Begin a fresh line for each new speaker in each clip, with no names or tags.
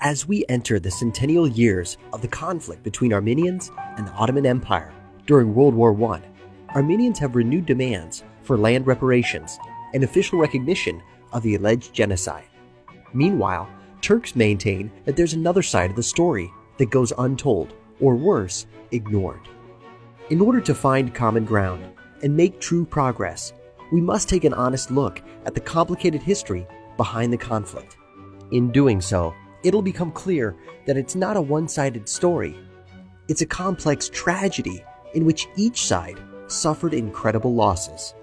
As we enter the centennial years of the conflict between Armenians and the Ottoman Empire during World War I, Armenians have renewed demands for land reparations and official recognition of the alleged genocide. Meanwhile, Turks maintain that there's another side of the story that goes untold, or worse, ignored. In order to find common ground and make true progress, we must take an honest look at the complicated history behind the conflict. In doing so, it'll become clear that it's not a one-sided story. It's a complex tragedy in which each side suffered incredible losses.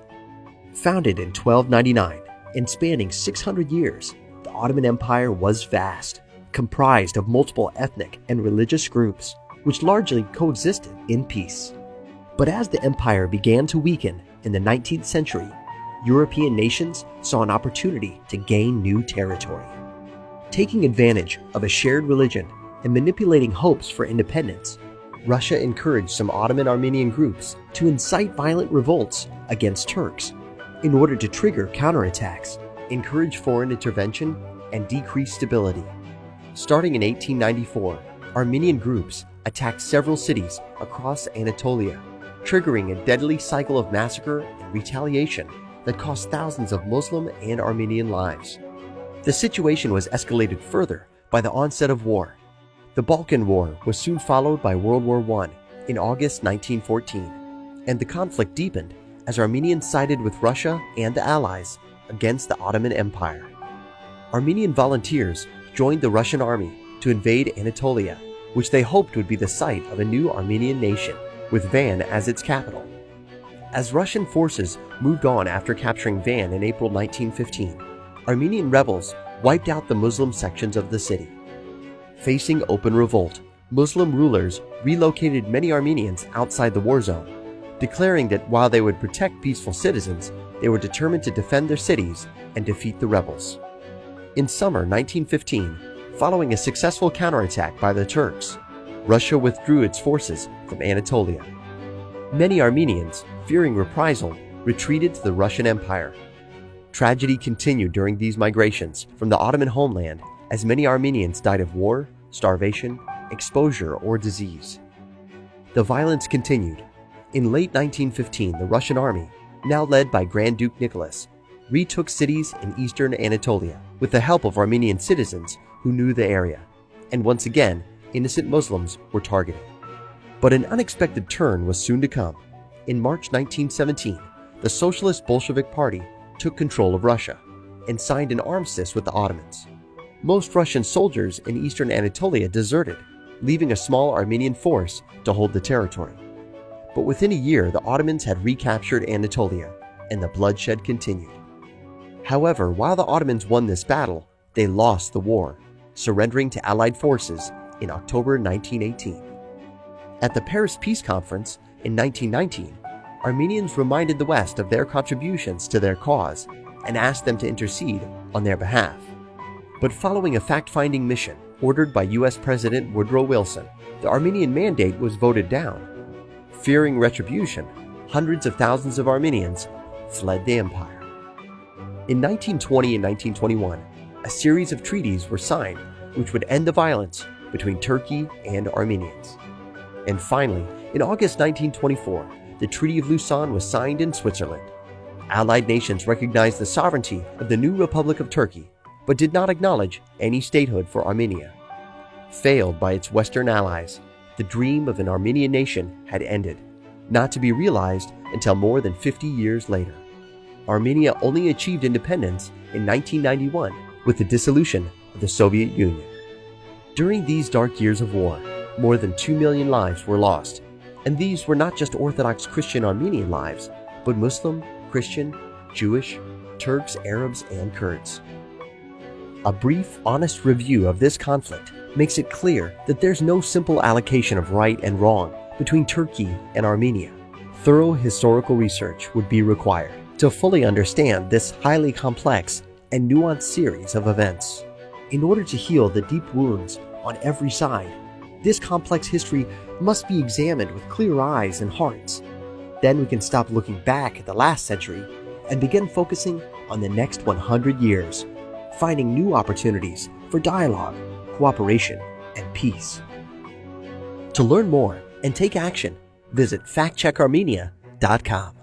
Founded in 1299 and spanning 600 years, the Ottoman Empire was vast, comprised of multiple ethnic and religious groups, which largely coexisted in peace. But as the empire began to weaken in the 19th century, European nations saw an opportunity to gain new territory. Taking advantage of a shared religion and manipulating hopes for independence, Russia encouraged some Ottoman Armenian groups to incite violent revolts against Turks in order to trigger counterattacks, encourage foreign intervention, and decrease stability. Starting in 1894, Armenian groups attacked several cities across Anatolia, triggering a deadly cycle of massacre and retaliation that cost thousands of Muslim and Armenian lives. The situation was escalated further by the onset of war. The Balkan War was soon followed by World War I in August 1914, and the conflict deepened as Armenians sided with Russia and the Allies against the Ottoman Empire. Armenian volunteers joined the Russian army to invade Anatolia, which they hoped would be the site of a new Armenian nation, with Van as its capital. As Russian forces moved on after capturing Van in April 1915, Armenian rebels wiped out the Muslim sections of the city. Facing open revolt, Muslim rulers relocated many Armenians outside the war zone, declaring that while they would protect peaceful citizens, they were determined to defend their cities and defeat the rebels. In summer 1915, following a successful counterattack by the Turks, Russia withdrew its forces from Anatolia. Many Armenians, fearing reprisal, retreated to the Russian Empire. Tragedy continued during these migrations from the Ottoman homeland as many Armenians died of war, starvation, exposure, or disease. The violence continued. In late 1915, the Russian army, now led by Grand Duke Nicholas, retook cities in eastern Anatolia with the help of Armenian citizens who knew the area, and once again, innocent Muslims were targeted. But an unexpected turn was soon to come. In March 1917, the Socialist Bolshevik Party took control of Russia and signed an armistice with the Ottomans. Most Russian soldiers in eastern Anatolia deserted, leaving a small Armenian force to hold the territory. But within a year, the Ottomans had recaptured Anatolia, and the bloodshed continued. However, while the Ottomans won this battle, they lost the war, surrendering to Allied forces in October 1918. At the Paris Peace Conference in 1919, Armenians reminded the West of their contributions to their cause and asked them to intercede on their behalf. But following a fact-finding mission ordered by U.S. President Woodrow Wilson, the Armenian mandate was voted down. Fearing retribution, hundreds of thousands of Armenians fled the empire. In 1920 and 1921, a series of treaties were signed which would end the violence between Turkey and Armenians. And finally, in August 1924, the Treaty of Lausanne was signed in Switzerland. Allied nations recognized the sovereignty of the new Republic of Turkey, but did not acknowledge any statehood for Armenia. Failed by its Western allies, the dream of an Armenian nation had ended, not to be realized until more than 50 years later. Armenia only achieved independence in 1991 with the dissolution of the Soviet Union. During these dark years of war, more than 2 million lives were lost, and these were not just Orthodox Christian Armenian lives, but Muslim, Christian, Jewish, Turks, Arabs, and Kurds. A brief, honest review of this conflict makes it clear that there's no simple allocation of right and wrong between Turkey and Armenia. Thorough historical research would be required to fully understand this highly complex and nuanced series of events. In order to heal the deep wounds on every side, this complex history must be examined with clear eyes and hearts. Then we can stop looking back at the last century and begin focusing on the next 100 years, finding new opportunities for dialogue, cooperation, and peace. To learn more and take action, visit factcheckarmenia.com.